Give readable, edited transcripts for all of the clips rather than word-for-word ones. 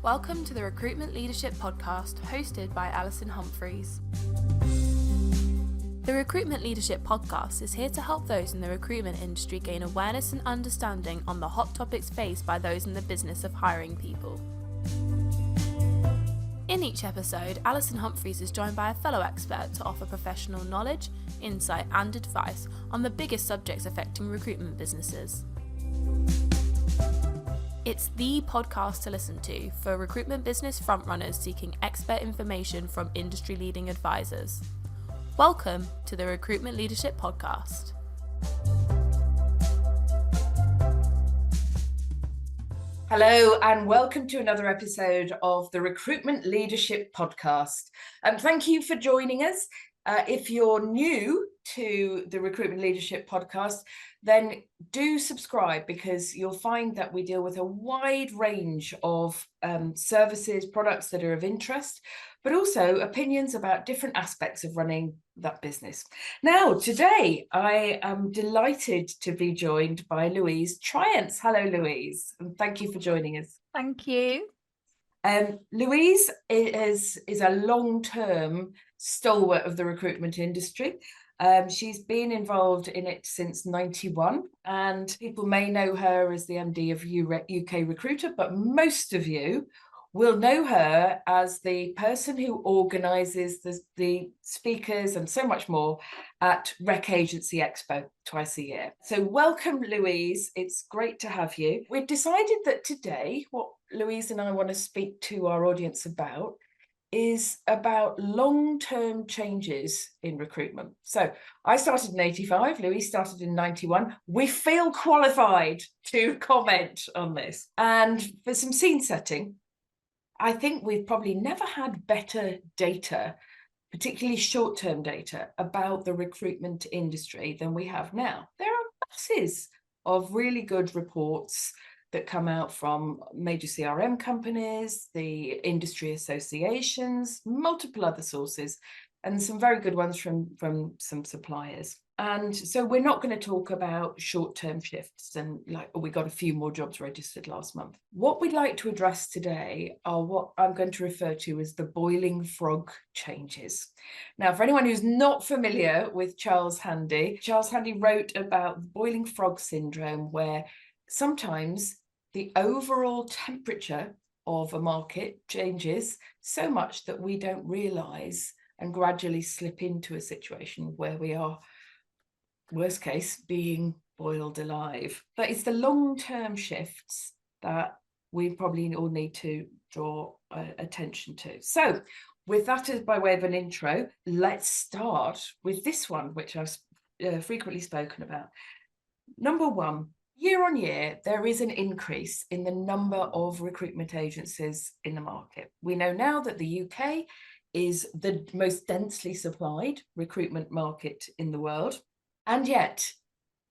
Welcome to the Recruitment Leadership Podcast, hosted by Alison Humphries. The Recruitment Leadership Podcast is here to help those in the recruitment industry gain awareness and understanding on the hot topics faced by those in the business of hiring people. In each episode, Alison Humphries is joined by a fellow expert to offer professional knowledge, insight and advice on the biggest subjects affecting recruitment businesses. It's the podcast to listen to for recruitment business frontrunners seeking expert information from industry-leading advisors. Welcome to the Recruitment Leadership Podcast. Hello and welcome to another episode of the Recruitment Leadership Podcast. Thank you for joining us. If you're new to the Recruitment Leadership Podcast, then do subscribe, because you'll find that we deal with a wide range of services, products that are of interest, but also opinions about different aspects of running that business. Now, today, I am delighted to be joined by Louise Triance. Hello, Louise, and thank you for joining us. Thank you. Louise is a long-term stalwart of the recruitment industry. She's been involved in it since 91, and people may know her as the MD of UK Recruiter, but most of you will know her as the person who organises the speakers and so much more at Rec Agency Expo twice a year. So welcome, Louise. It's great to have you. We've decided that today, what Louise and I want to speak to our audience about is about long-term changes in recruitment. So I started in 85, Louise started in 91. We feel qualified to comment on this. And for some scene setting, I think we've probably never had better data, particularly short-term data, about the recruitment industry than we have now. There are masses of really good reports that come out from major CRM companies, the industry associations, multiple other sources, and some very good ones from some suppliers. And so we're not going to talk about short-term shifts and we got a few more jobs registered last month. What we'd like to address today are what I'm going to refer to as the boiling frog changes. Now, for anyone who's not familiar with Charles Handy wrote about the boiling frog syndrome, where sometimes the overall temperature of a market changes so much that we don't realise and gradually slip into a situation where we are, worst case, being boiled alive. But it's the long-term shifts that we probably all need to draw attention to. So with that as by way of an intro, let's start with this one, which I've frequently spoken about. Number one, year on year, there is an increase in the number of recruitment agencies in the market. We know now that the UK is the most densely supplied recruitment market in the world. And yet,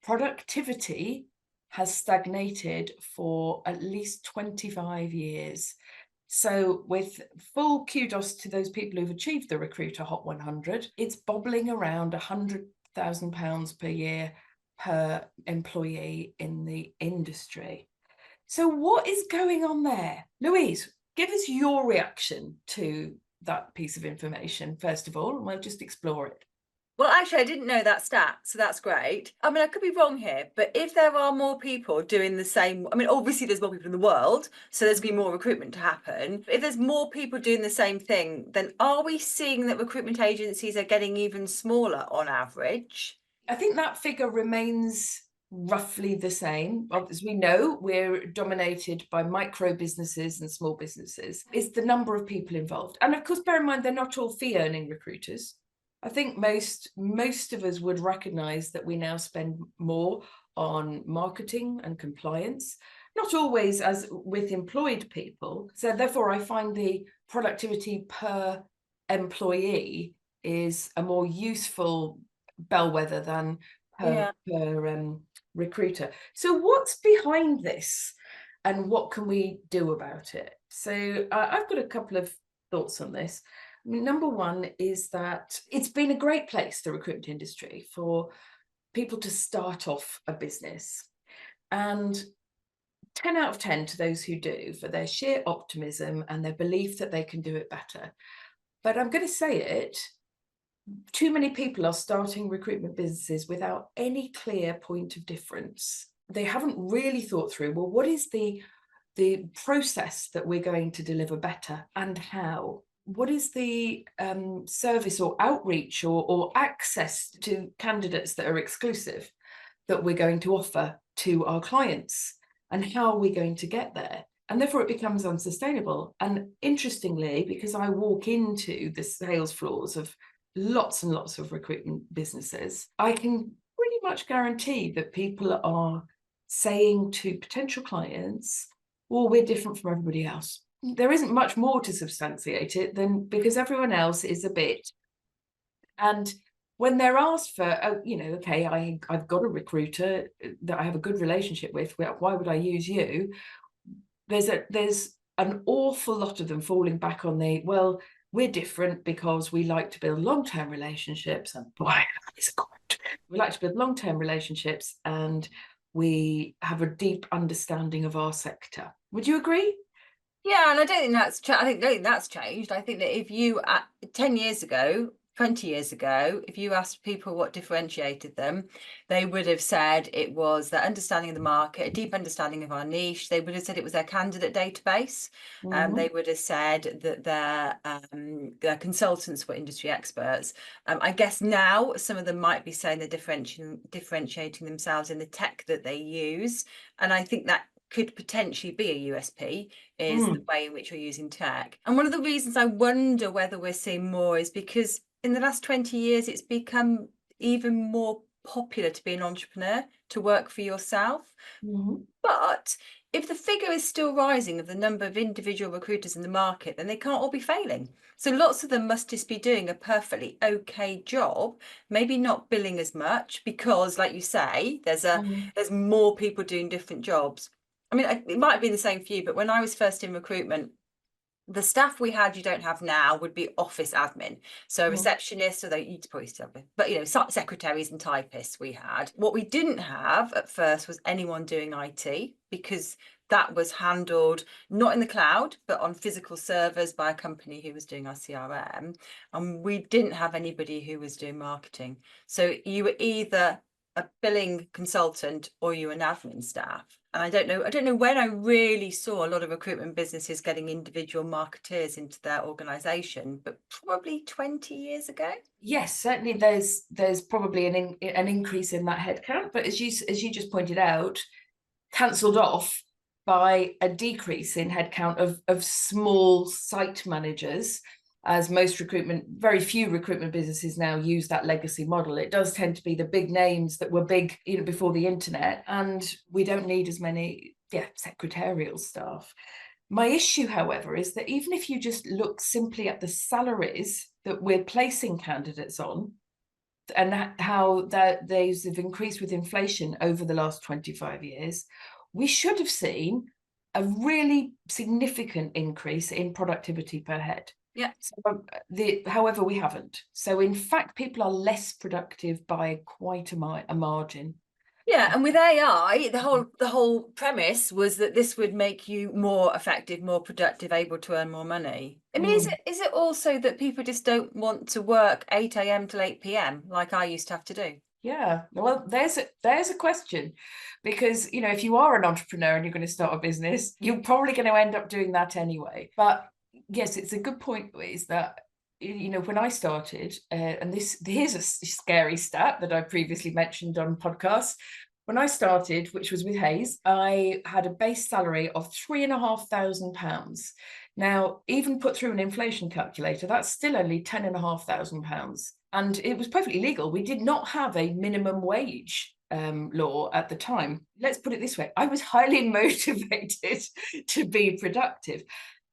productivity has stagnated for at least 25 years. So with full kudos to those people who've achieved the Recruiter Hot 100, it's bobbling around £100,000 per year per employee in the industry. So what is going on there? Louise, give us your reaction to that piece of information, first of all, and we'll just explore it. Well, actually, I didn't know that stat, so that's great. I mean, I could be wrong here, but if there are more people doing the same, I mean, obviously there's more people in the world, so there's going to be more recruitment to happen. If there's more people doing the same thing, then are we seeing that recruitment agencies are getting even smaller on average? I think that figure remains roughly the same. As we know, we're dominated by micro businesses and small businesses. It's the number of people involved. And of course, bear in mind, they're not all fee earning recruiters. I think most of us would recognise that we now spend more on marketing and compliance, not always as with employed people. So therefore, I find the productivity per employee is a more useful bellwether than per recruiter. So what's behind this and what can we do about it? So I've got a couple of thoughts on this. I mean, number one is that it's been a great place, the recruitment industry, for people to start off a business. And 10 out of 10 to those who do for their sheer optimism and their belief that they can do it better. But I'm going to say it, too many people are starting recruitment businesses without any clear point of difference. They haven't really thought through, well, what is the process that we're going to deliver better and how? What is the service or outreach or access to candidates that are exclusive that we're going to offer to our clients? And how are we going to get there? And therefore it becomes unsustainable. And interestingly, because I walk into the sales floors of lots and lots of recruitment businesses, I can pretty much guarantee that people are saying to potential clients, well, we're different from everybody else. There isn't much more to substantiate it than because everyone else is a bit. And when they're asked for, oh, okay, I've got a recruiter that I have a good relationship with, why would I use you? There's an awful lot of them falling back on well, we're different because we like to build long-term relationships. And boy, that is a quote. We like to build long-term relationships and we have a deep understanding of our sector. Would you agree? Yeah, and I don't think that's changed. I think that if you 10 years ago, 20 years ago, if you asked people what differentiated them, they would have said it was their understanding of the market, a deep understanding of our niche. They would have said it was their candidate database. They would have said that their consultants were industry experts. I guess now some of them might be saying they're differentiating themselves in the tech that they use. And I think that could potentially be a USP, is the way in which we're using tech. And one of the reasons I wonder whether we're seeing more is because in the last 20 years, it's become even more popular to be an entrepreneur, to work for yourself. But if the figure is still rising of the number of individual recruiters in the market, then they can't all be failing. So lots of them must just be doing a perfectly okay job, maybe not billing as much because, like you say, there's more people doing different jobs. I mean, it might have been the same for you, but when I was first in recruitment, the staff we had, you don't have now, would be office admin. So receptionists, although you'd probably still be, but secretaries and typists we had. What we didn't have at first was anyone doing IT, because that was handled not in the cloud, but on physical servers by a company who was doing our CRM. And we didn't have anybody who was doing marketing. So you were either a billing consultant or you were an admin staff. And I don't know when I really saw a lot of recruitment businesses getting individual marketeers into their organisation, but probably 20 years ago. Yes, certainly there's probably an increase in that headcount, but as you just pointed out, cancelled off by a decrease in headcount of small site managers. As very few recruitment businesses now use that legacy model. It does tend to be the big names that were big, before the internet, and we don't need as many, secretarial staff. My issue, however, is that even if you just look simply at the salaries that we're placing candidates on, and how those have increased with inflation over the last 25 years, we should have seen a really significant increase in productivity per head. Yeah. So, however, we haven't. So in fact, people are less productive by quite a margin. Yeah, and with AI, the whole premise was that this would make you more effective, more productive, able to earn more money. I mean, is it also that people just don't want to work 8 a.m. till 8 p.m. like I used to have to do? Yeah, well, there's a question, because if you are an entrepreneur and you're going to start a business, you're probably going to end up doing that anyway. But yes, it's a good point, Louise, that when I started, and here's a scary stat that I previously mentioned on podcasts. When I started, which was with Hayes, I had a base salary of £3,500. Now, even put through an inflation calculator, that's still only £10,500. And it was perfectly legal. We did not have a minimum wage law at the time. Let's put it this way. I was highly motivated to be productive.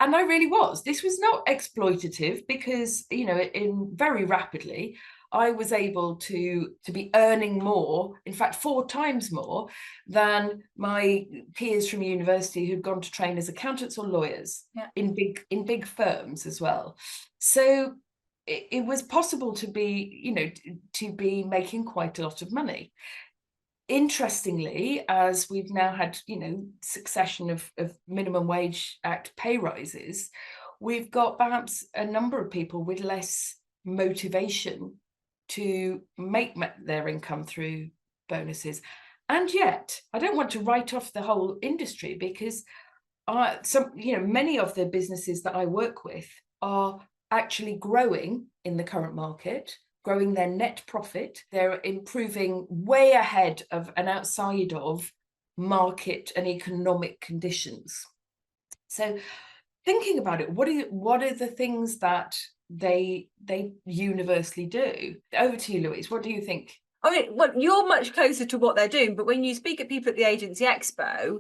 And I really was. This was not exploitative because, in very rapidly, I was able to be earning more, in fact, 4 times more than my peers from university who'd gone to train as accountants or lawyers in big firms as well. So it was possible to be making quite a lot of money. interestingly, as we've now had, succession of minimum wage act pay rises, we've got perhaps a number of people with less motivation to make their income through bonuses. And yet, I don't want to write off the whole industry, because many of the businesses that I work with are actually growing in the current market, growing their net profit. They're improving way ahead of and outside of market and economic conditions. So thinking about it, what are the things that they universally do? Over to you, Louise. What do you think? I mean, well, you're much closer to what they're doing, but when you speak at people at the Agency Expo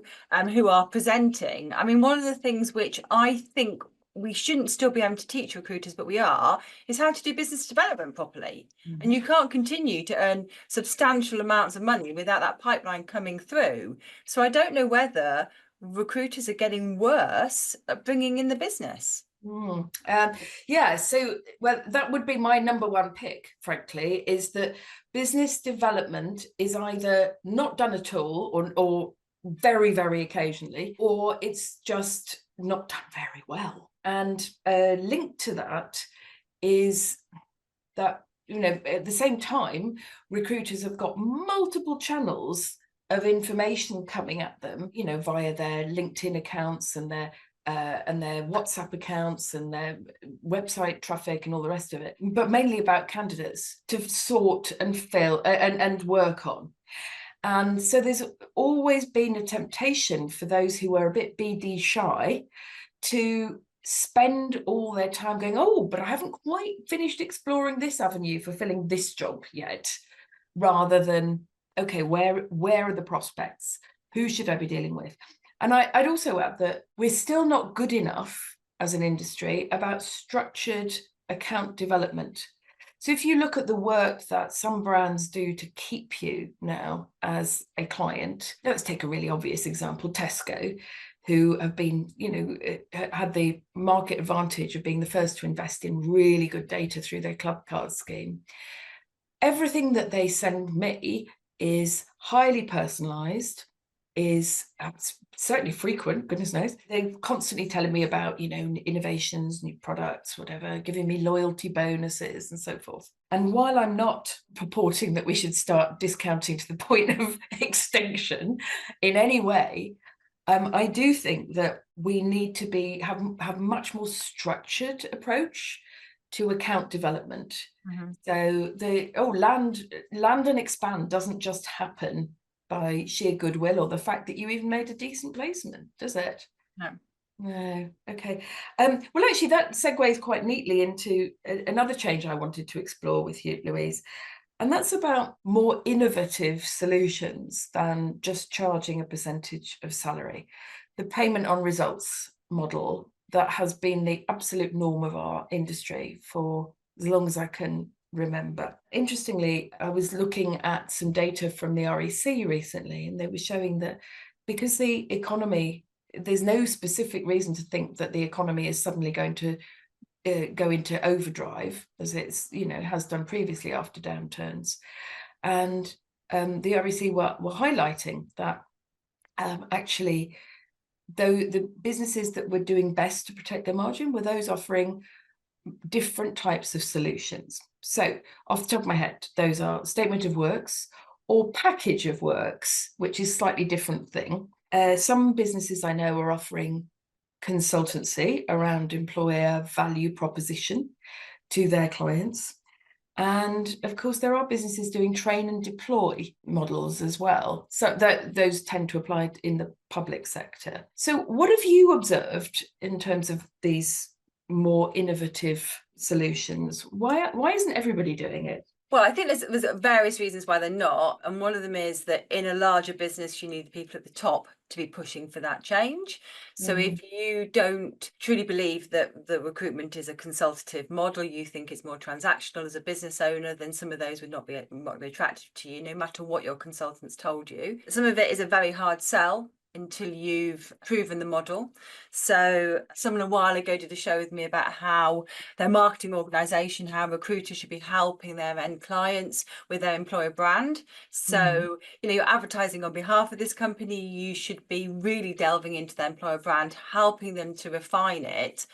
who are presenting, I mean, one of the things which I think we shouldn't still be able to teach recruiters, but we are, is how to do business development properly. Mm-hmm. And you can't continue to earn substantial amounts of money without that pipeline coming through. So I don't know whether recruiters are getting worse at bringing in the business. So that would be my number one pick, frankly, is that business development is either not done at all or very, very occasionally, or it's just not done very well. And a link to that is that, at the same time, recruiters have got multiple channels of information coming at them, via their LinkedIn accounts and their WhatsApp accounts and their website traffic and all the rest of it, but mainly about candidates to sort and fill and work on. And so there's always been a temptation for those who are a bit BD shy to spend all their time going, oh, but I haven't quite finished exploring this avenue for filling this job yet, rather than, okay, where are the prospects? Who should I be dealing with? And I'd also add that we're still not good enough as an industry about structured account development. So if you look at the work that some brands do to keep you now as a client, let's take a really obvious example, Tesco, who have been, had the market advantage of being the first to invest in really good data through their club card scheme. Everything that they send me is highly personalised, is certainly frequent, goodness knows. They're constantly telling me about, innovations, new products, whatever, giving me loyalty bonuses and so forth. And while I'm not purporting that we should start discounting to the point of extinction in any way, I do think that we need to have much more structured approach to account development. Mm-hmm. So land and expand doesn't just happen by sheer goodwill or the fact that you even made a decent placement, does it? No. Okay. Well, actually, that segues quite neatly into another change I wanted to explore with you, Louise, and that's about more innovative solutions than just charging a percentage of salary. The payment on results model that has been the absolute norm of our industry for as long as I can remember. Interestingly, I was looking at some data from the REC recently, and they were showing that because the economy, there's no specific reason to think that the economy is suddenly going to go into overdrive as it's, has done previously after downturns. And the REC were highlighting that actually, though the businesses that were doing best to protect their margin were those offering different types of solutions. So off the top of my head, those are statement of works or package of works, which is a slightly different thing. Some businesses I know are offering consultancy around employer value proposition to their clients. And of course, there are businesses doing train and deploy models as well. So those tend to apply in the public sector. So what have you observed in terms of these more innovative solutions? Why isn't everybody doing it? Well, I think there's various reasons why they're not. And one of them is that in a larger business, you need the people at the top to be pushing for that change. So if you don't truly believe that the recruitment is a consultative model, you think it's more transactional as a business owner, then some of those would not be attractive to you, no matter what your consultants told you. Some of it is a very hard sell. until you've proven the model. So someone a while ago did a show with me about how their marketing organisation, how recruiters should be helping their end clients with their employer brand. So, you're advertising on behalf of this company, you should be really delving into their employer brand, helping them to refine it.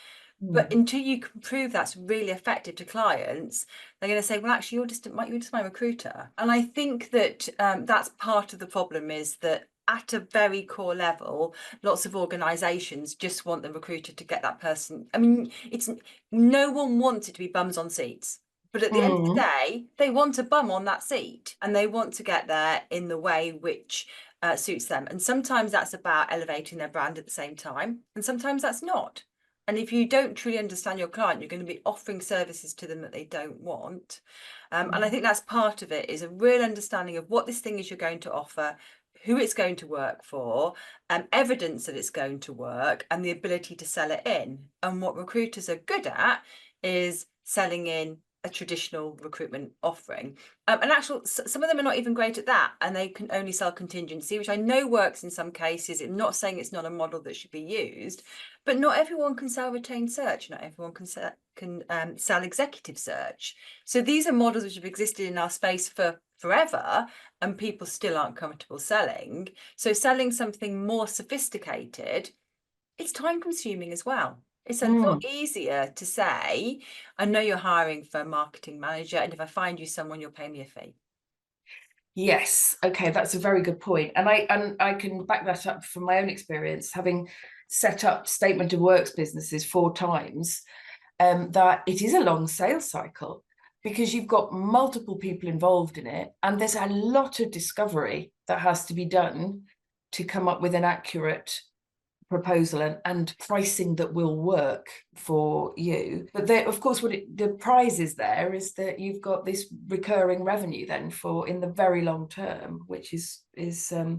But until you can prove that's really effective to clients, they're going to say, well, actually, you're just my recruiter. And I think that that's part of the problem, is that at a very core level, lots of organisations just want the recruiter to get that person. I mean, it's no one wants it to be bums on seats. But at the end of the day, they want a bum on that seat, and they want to get there in the way which suits them. And sometimes that's about elevating their brand at the same time, and sometimes that's not. And if you don't truly understand your client, you're going to be offering services to them that they don't want. And I think that's part of it, is a real understanding of what this thing is you're going to offer, who it's going to work for, evidence that it's going to work, and the ability to sell it in. And what recruiters are good at is selling in a traditional recruitment offering. And some of them are not even great at that, and they can only sell contingency, which I know works in some cases. I'm not saying it's not a model that should be used, but not everyone can sell retained search. Not everyone can sell executive search. So these are models which have existed in our space for forever, and people still aren't comfortable selling. So selling something more sophisticated, it's time consuming as well. It's a lot easier to say, I know you're hiring for a marketing manager, and if I find you someone, you'll pay me a fee. Yes, okay, that's a very good point. And I can back that up from my own experience, having set up statement of works businesses 4 times, that it is a long sales cycle, because you've got multiple people involved in it, and there's a lot of discovery that has to be done to come up with an accurate proposal and pricing that will work for you. But there, of course, the prize is there is that you've got this recurring revenue then for in the very long term, which is a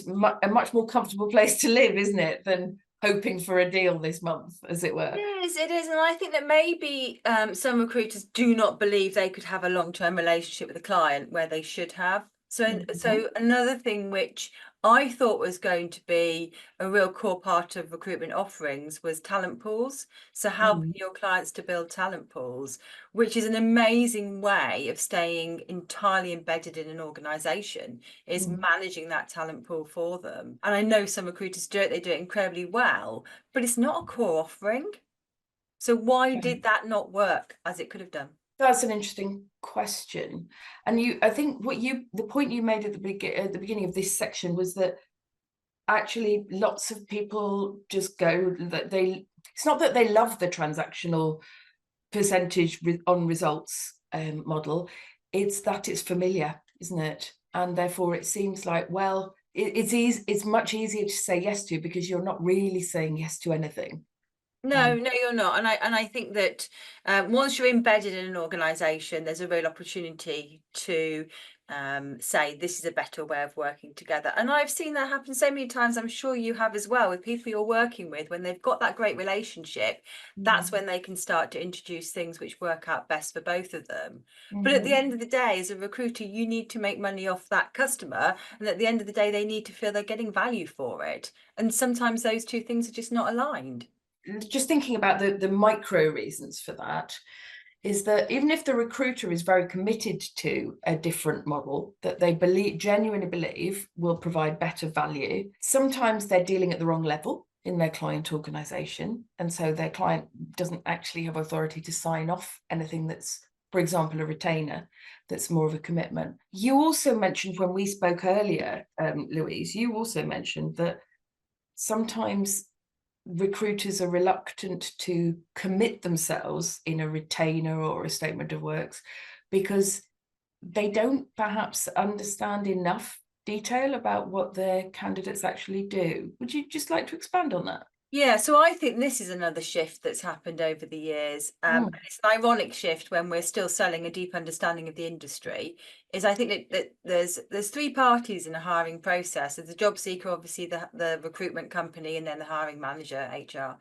much more comfortable place to live, isn't it, than hoping for a deal this month, as it were. It is. And I think that maybe some recruiters do not believe they could have a long-term relationship with a client where they should have. So another thing which I thought was going to be a real core part of recruitment offerings was talent pools. So helping your clients to build talent pools, which is an amazing way of staying entirely embedded in an organisation, is managing that talent pool for them. And I know some recruiters do it, they do it incredibly well, but it's not a core offering. So why did that not work as it could have done? That's an interesting question. And I think the point you made at the beginning of this section was that actually lots of people just go that it's not that they love the transactional percentage on results model, it's that it's familiar, isn't it? And therefore it seems like, well, it's much easier to say yes to, because you're not really saying yes to anything. No, you're not. And I think that once you're embedded in an organisation, there's a real opportunity to say this is a better way of working together. And I've seen that happen so many times. I'm sure you have as well, with people you're working with. When they've got that great relationship, that's when they can start to introduce things which work out best for both of them. But at the end of the day, as a recruiter, you need to make money off that customer. And at the end of the day, they need to feel they're getting value for it. And sometimes those two things are just not aligned. Just thinking about the micro reasons for that, is that even if the recruiter is very committed to a different model that they genuinely believe will provide better value, sometimes they're dealing at the wrong level in their client organisation, and so their client doesn't actually have authority to sign off anything that's, for example, a retainer that's more of a commitment. You also mentioned, when we spoke earlier, Louise, you also mentioned that sometimes recruiters are reluctant to commit themselves in a retainer or a statement of works because they don't perhaps understand enough detail about what their candidates actually do. Would you just like to expand on that? Yeah, so I think this is another shift that's happened over the years. And it's an ironic shift when we're still selling a deep understanding of the industry. Is I think that there's 3 parties in a hiring process. There's the job seeker, obviously the recruitment company, and then the hiring manager, HR.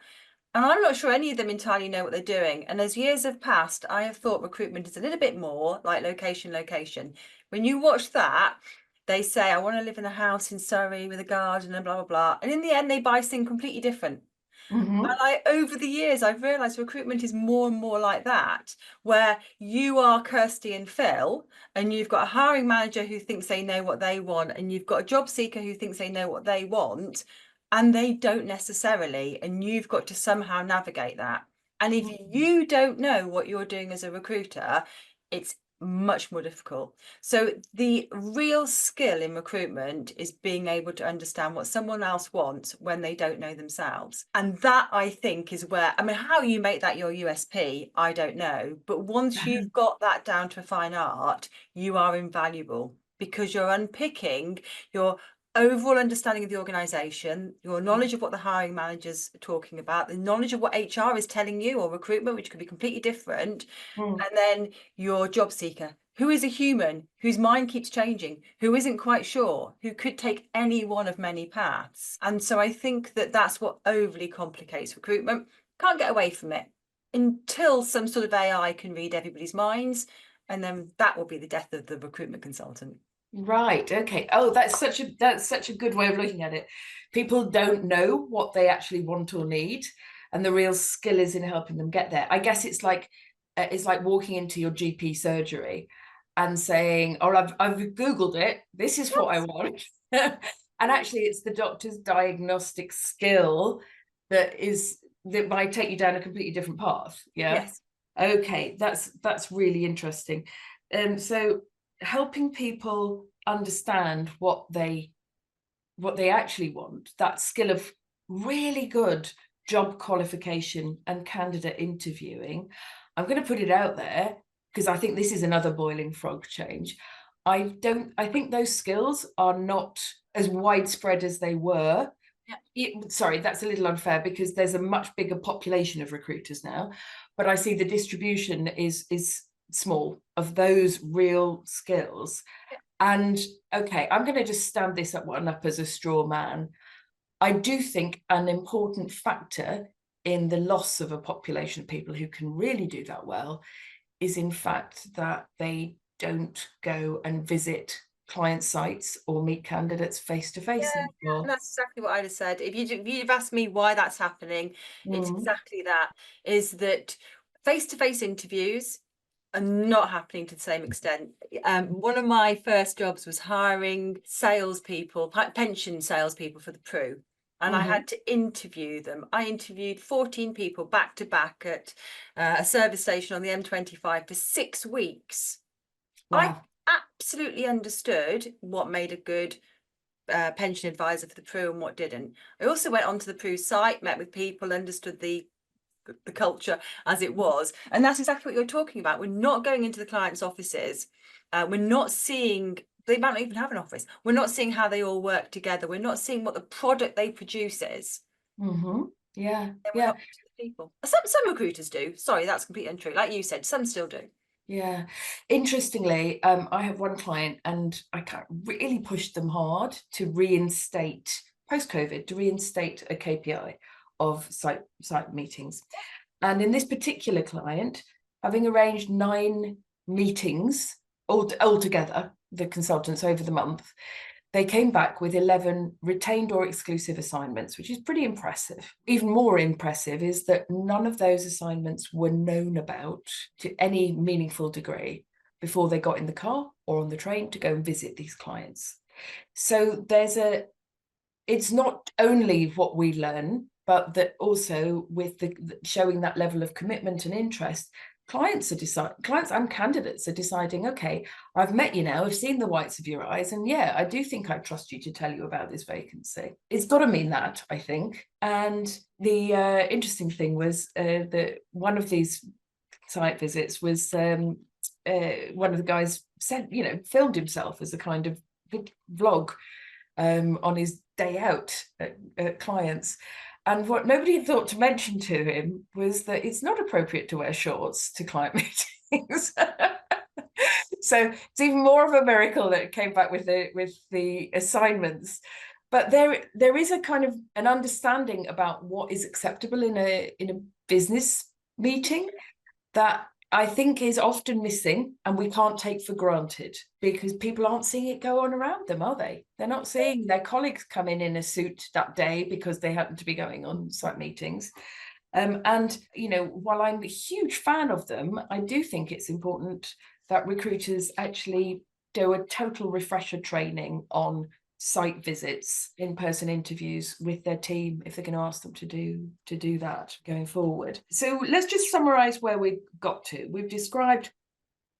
And I'm not sure any of them entirely know what they're doing. And as years have passed, I have thought recruitment is a little bit more like location. When you watch that, They say, I want to live in a house in Surrey with a garden and blah, blah, blah. And in the end, they buy something completely different. Mm-hmm. And over the years, I've realised recruitment is more and more like that, where you are Kirsty and Phil, and you've got a hiring manager who thinks they know what they want, and you've got a job seeker who thinks they know what they want, and they don't necessarily, and you've got to somehow navigate that. And if you don't know what you're doing as a recruiter, it's much more difficult. So the real skill in recruitment is being able to understand what someone else wants when they don't know themselves. And that, I think, is where, I mean, how you make that your USP, I don't know. But once you've got that down to a fine art, you are invaluable, because you're unpicking your overall understanding of the organisation, your knowledge of what the hiring managers are talking about, the knowledge of what HR is telling you, or recruitment, which could be completely different, and then your job seeker, who is a human, whose mind keeps changing, who isn't quite sure, who could take any one of many paths. And so I think that that's what overly complicates recruitment. Can't get away from it until some sort of AI can read everybody's minds, and then that will be the death of the recruitment consultant. Right. Okay. Oh, that's such a good way of looking at it. People don't know what they actually want or need, and the real skill is in helping them get there. I guess it's like walking into your GP surgery and saying, "Oh, I've Googled it. This is what I want." And actually, it's the doctor's diagnostic skill that might take you down a completely different path. Yeah. Yes. Okay. That's really interesting. So helping people understand what they actually want, that skill of really good job qualification and candidate interviewing. I'm going to put it out there because I think this is another boiling frog change. I think those skills are not as widespread as they were. Sorry, that's a little unfair, because there's a much bigger population of recruiters now, but I see the distribution is small of those real skills. And okay, I'm going to just stand this one up as a straw man. I do think an important factor in the loss of a population of people who can really do that well is, in fact, that they don't go and visit client sites or meet candidates face to face. Yeah, that's exactly what I'd have said. If you'd asked me why that's happening, it's exactly that, is that face-to-face interviews are not happening to the same extent. One of my first jobs was hiring salespeople, pension salespeople for the PRU. And I had to interview them. I interviewed 14 people back to back at a service station on the M25 for 6 weeks. Wow. I absolutely understood what made a good pension advisor for the PRU and what didn't. I also went onto the PRU site, met with people, understood the culture as it was, and that's exactly what you're talking about. We're not going into the client's offices. We're not seeing, they might not even have an office. We're not seeing how they all work together. We're not seeing what the product they produce is. Yeah. Then we're not to the people. Some recruiters do. Sorry, that's completely untrue. Like you said, some still do. Yeah. Interestingly, I have one client, and I really pushed them hard to reinstate, post-COVID, to reinstate a KPI of site meetings. And in this particular client, having arranged 9 meetings altogether, the consultants over the month, they came back with 11 retained or exclusive assignments, which is pretty impressive. Even more impressive is that none of those assignments were known about to any meaningful degree before they got in the car or on the train to go and visit these clients. So it's not only what we learn, but that also with the showing that level of commitment and interest, clients and candidates are deciding, okay, I've met you now, I've seen the whites of your eyes, and yeah, I do think I trust you to tell you about this vacancy. It's got to mean that, I think. And the interesting thing was that one of these site visits was one of the guys filmed himself as a kind of vlog on his day out at clients. And what nobody had thought to mention to him was that it's not appropriate to wear shorts to client meetings. So it's even more of a miracle that it came back with the assignments. But there is a kind of an understanding about what is acceptable in a business meeting that I think is often missing and we can't take for granted, because people aren't seeing it go on around them, are they? They're not seeing their colleagues come in a suit that day because they happen to be going on site meetings. And, you know, while I'm a huge fan of them, I do think it's important that recruiters actually do a total refresher training on site visits, in-person interviews with their team, if they're going to ask them to do that going forward. So let's just summarize where we've got to. We've described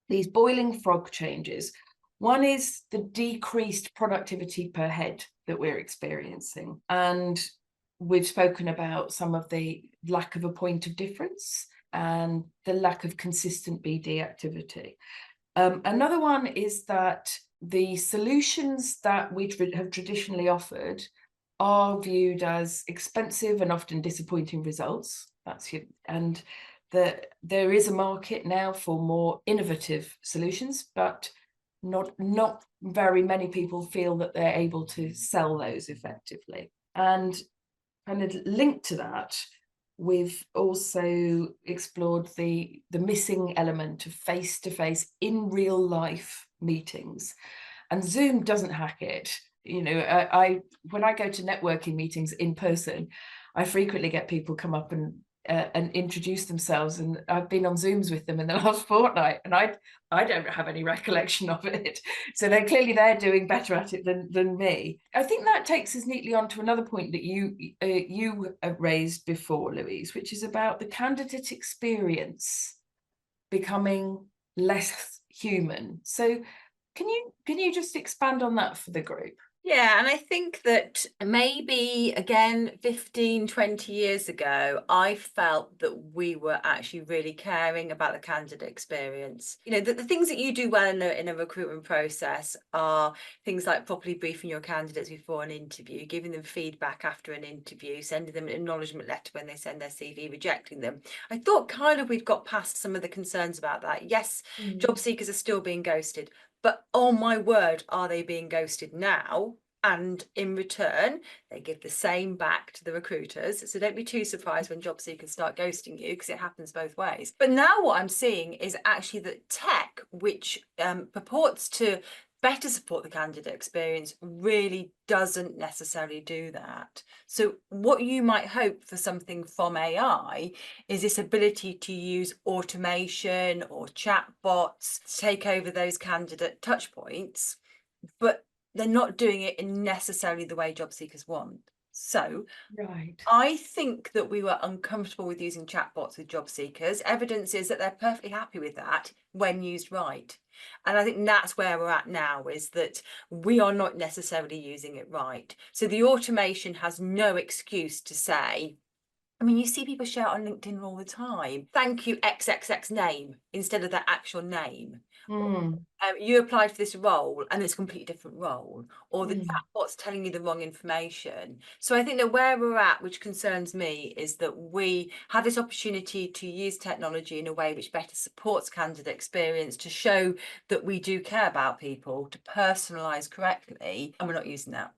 these boiling frog changes. One is the decreased productivity per head that we're experiencing, and we've spoken about some of the lack of a point of difference and the lack of consistent BD activity. Another one is that the solutions that we have traditionally offered are viewed as expensive and often disappointing results. And there is a market now for more innovative solutions, but not very many people feel that they're able to sell those effectively. And kind of linked to that, we've also explored the missing element of face-to-face in real life meetings, and Zoom doesn't hack it. You know, when I go to networking meetings in person, I frequently get people come up and introduce themselves, and I've been on Zooms with them in the last fortnight, and I don't have any recollection of it. So they're doing better at it than me. I think that takes us neatly on to another point that you raised before, Louise, which is about the candidate experience becoming less human. So can you just expand on that for the group? Yeah, and I think that maybe, again, 15, 20 years ago, I felt that we were actually really caring about the candidate experience. You know, the things that you do well in a recruitment process are things like properly briefing your candidates before an interview, giving them feedback after an interview, sending them an acknowledgement letter when they send their CV, rejecting them. I thought kind of we'd got past some of the concerns about that. Yes, job seekers are still being ghosted. But oh my word, are they being ghosted now? And in return, they give the same back to the recruiters. So don't be too surprised when job seekers start ghosting you, because it happens both ways. But now what I'm seeing is actually that tech, which purports to better support the candidate experience, really doesn't necessarily do that. So what you might hope for something from AI is this ability to use automation or chatbots to take over those candidate touch points, but they're not doing it in necessarily the way job seekers want. So right. I think that we were uncomfortable with using chatbots with job seekers. Evidence is that they're perfectly happy with that when used right. And I think that's where we're at now, is that we are not necessarily using it right. So the automation has no excuse to say, I mean, you see people share it on LinkedIn all the time. Thank you, XXX name, instead of their actual name. You applied for this role and it's a completely different role, or the chatbot's telling you the wrong information. So I think that where we're at, which concerns me, is that we have this opportunity to use technology in a way which better supports candidate experience, to show that we do care about people, to personalise correctly, and we're not using that.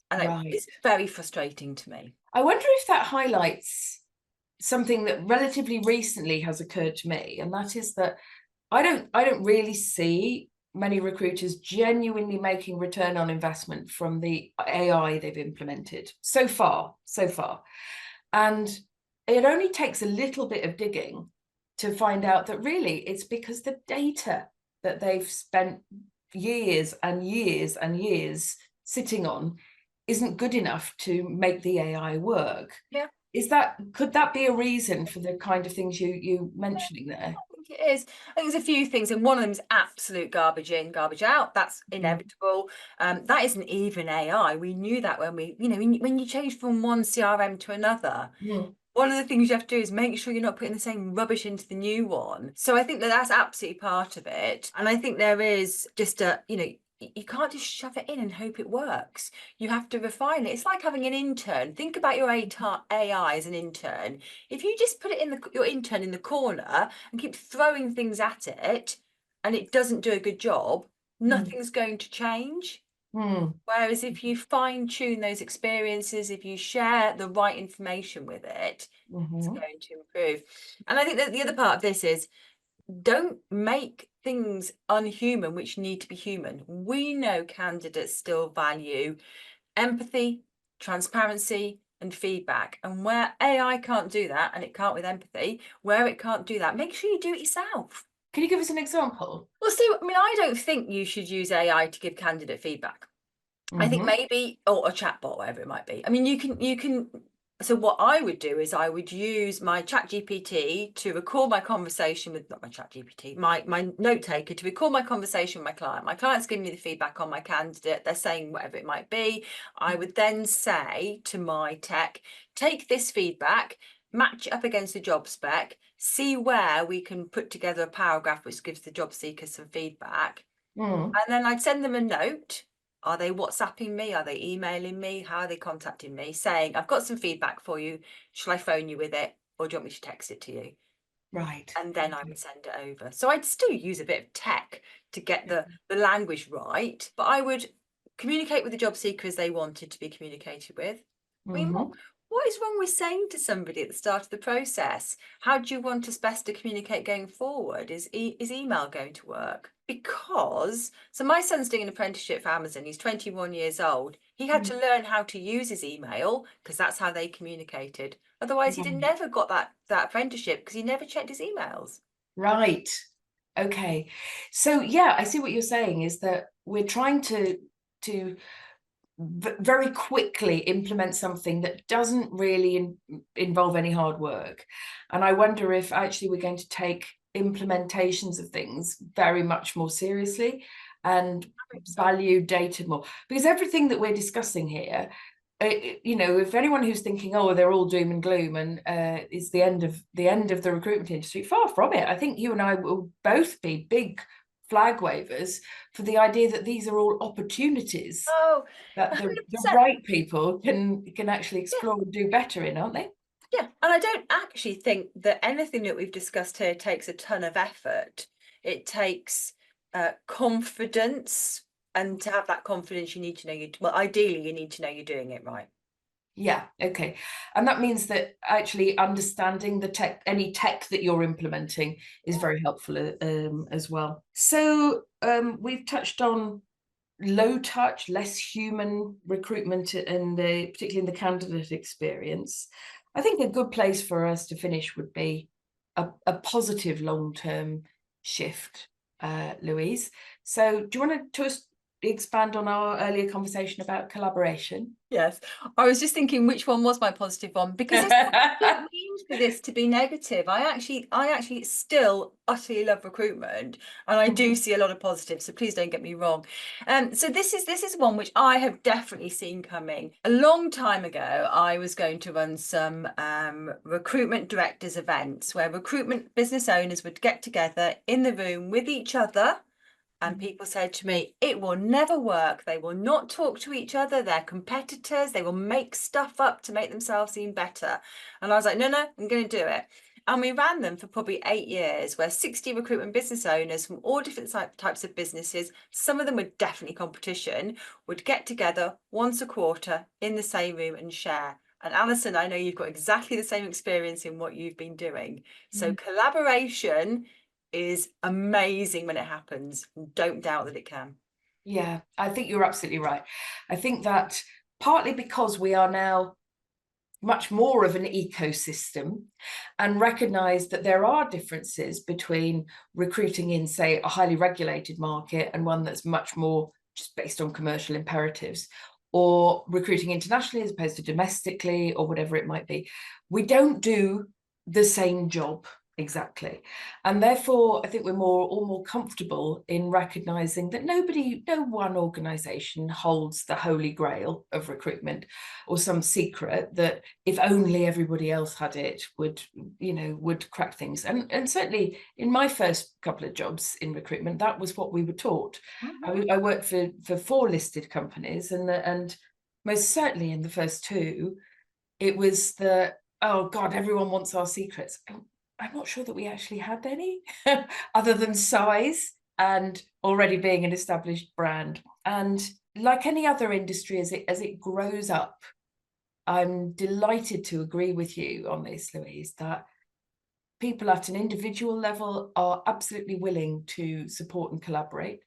And it's very frustrating to me. I wonder if that highlights something that relatively recently has occurred to me, and that is that I don't really see many recruiters genuinely making return on investment from the AI they've implemented so far. And it only takes a little bit of digging to find out that really it's because the data that they've spent years and years and years sitting on isn't good enough to make the AI work. Yeah. Could that be a reason for the kind of things you mentioning there? I think it is. I think there's a few things, and one of them is absolute garbage in, garbage out. That's inevitable. That isn't even AI. We knew that when you change from one CRM to another. One of the things you have to do is make sure you're not putting the same rubbish into the new one. So I think that's absolutely part of it. And I think there is just you can't just shove it in and hope it works. You have to refine it. It's like having an intern. Think about your AI as an intern. If you just put your intern in the corner and keep throwing things at it, and it doesn't do a good job, nothing's going to change. Whereas if you fine tune those experiences, if you share the right information with it, it's going to improve. And I think that the other part of this is don't make things unhuman which need to be human. We know candidates still value empathy, transparency, and feedback. And where AI can't do that, and it can't with empathy, where it can't do that, make sure you do it yourself. Can you give us an example? Well, so, I mean, I don't think you should use AI to give candidate feedback. I think maybe, or a chatbot, whatever it might be. I mean, you can. So what I would do is I would use my ChatGPT to record my conversation with, not my ChatGPT, my note taker to record my conversation with my client. My client's giving me the feedback on my candidate. They're saying whatever it might be. I would then say to my tech, take this feedback, match it up against the job spec, see where we can put together a paragraph which gives the job seeker some feedback. And then I'd send them a note. Are they WhatsApping me? Are they emailing me? How are they contacting me? Saying, I've got some feedback for you. Shall I phone you with it? Or do you want me to text it to you? Right. And then I would send it over. So I'd still use a bit of tech to get the language right, but I would communicate with the job seeker as they wanted to be communicated with. I mean, what is wrong with saying to somebody at the start of the process, how do you want us best to communicate going forward? Is email going to work? Because, so my son's doing an apprenticeship for Amazon. He's 21 years old. He had to learn how to use his email because that's how they communicated. Otherwise, he'd have never got that apprenticeship because he never checked his emails. Right. Okay. So, yeah, I see what you're saying is that we're trying to very quickly implement something that doesn't really involve any hard work. And I wonder if actually we're going to take implementations of things very much more seriously and value data more, because everything that we're discussing here, you know, if anyone who's thinking, oh, they're all doom and gloom and it's the end of the recruitment industry, far from it. I think you and I will both be big flag wavers for the idea that these are all opportunities that the right people can actually explore and do better in, aren't they? Yeah, and I don't actually think that anything that we've discussed here takes a ton of effort. It takes confidence, and to have that confidence, you need to know ideally, you need to know you're doing it right. Yeah, okay. And that means that actually understanding the tech, any tech that you're implementing is very helpful as well. So we've touched on low touch, less human recruitment and particularly in the candidate experience. I think a good place for us to finish would be a positive long-term shift, Louise. So do you want to expand on our earlier conversation about collaboration? Yes, I was just thinking which one was my positive one, because I don't mean for this to be negative. I actually still utterly love recruitment, and I do see a lot of positives, so please don't get me wrong. So this is one which I have definitely seen coming. A long time ago, I was going to run some recruitment directors events where recruitment business owners would get together in the room with each other. And people said to me, it will never work. They will not talk to each other. They're competitors. They will make stuff up to make themselves seem better. And I was like, no, I'm going to do it. And we ran them for probably 8 years, where 60 recruitment business owners from all different types of businesses, some of them were definitely competition, would get together once a quarter in the same room and share. And Alison, I know you've got exactly the same experience in what you've been doing. So collaboration is amazing when it happens. Don't doubt that it can. Yeah, I think you're absolutely right. I think that partly because we are now much more of an ecosystem and recognize that there are differences between recruiting in, say, a highly regulated market and one that's much more just based on commercial imperatives, or recruiting internationally as opposed to domestically, or whatever it might be. We don't do the same job exactly, and therefore I think we're all more comfortable in recognizing that no one organization holds the holy grail of recruitment or some secret that if only everybody else had it would crack things. And certainly in my first couple of jobs in recruitment, that was what we were taught. I worked for 4 listed companies, and most certainly in the first 2 it was oh God, everyone wants our secrets. I'm not sure that we actually had any other than size and already being an established brand. And like any other industry, as it grows up, I'm delighted to agree with you on this, Louise, that people at an individual level are absolutely willing to support and collaborate.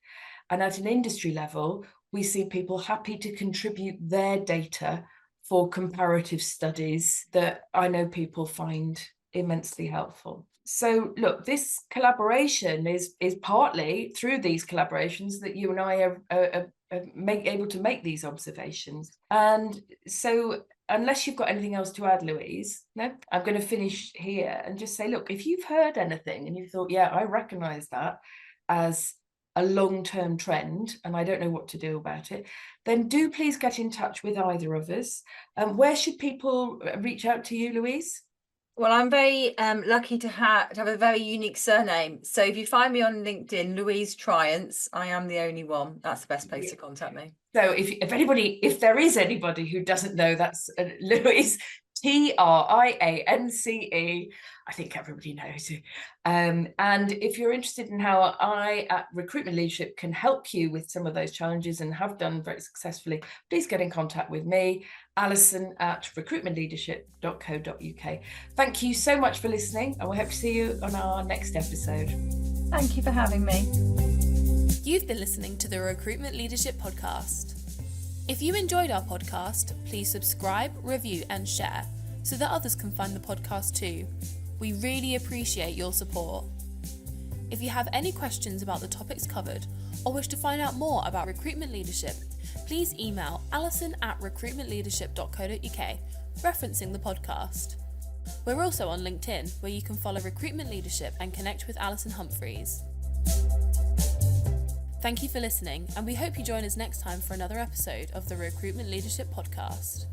And at an industry level, we see people happy to contribute their data for comparative studies that I know people find immensely helpful. So look, this collaboration is partly through these collaborations that you and I are able to make these observations. And so unless you've got anything else to add, Louise, no, I'm going to finish here and just say, look, if you've heard anything and you thought, yeah, I recognise that as a long-term trend and I don't know what to do about it, then do please get in touch with either of us. Where should people reach out to you, Louise? Well, I'm very lucky to have a very unique surname. So if you find me on LinkedIn, Louise Triance, I am the only one. That's the best place to contact me. So if there is anybody who doesn't know, that's Louise, Triance. I think everybody knows. And if you're interested in how I at Recruitment Leadership can help you with some of those challenges and have done very successfully, please get in contact with me, Alison at recruitmentleadership.co.uk. Thank you so much for listening, and we hope to see you on our next episode. Thank you for having me. You've been listening to the Recruitment Leadership Podcast. If you enjoyed our podcast, please subscribe, review and share so that others can find the podcast too. We really appreciate your support. If you have any questions about the topics covered or wish to find out more about recruitment leadership, please email Alison at recruitmentleadership.co.uk, referencing the podcast. We're also on LinkedIn, where you can follow Recruitment Leadership and connect with Alison Humphries. Thank you for listening, and we hope you join us next time for another episode of the Recruitment Leadership Podcast.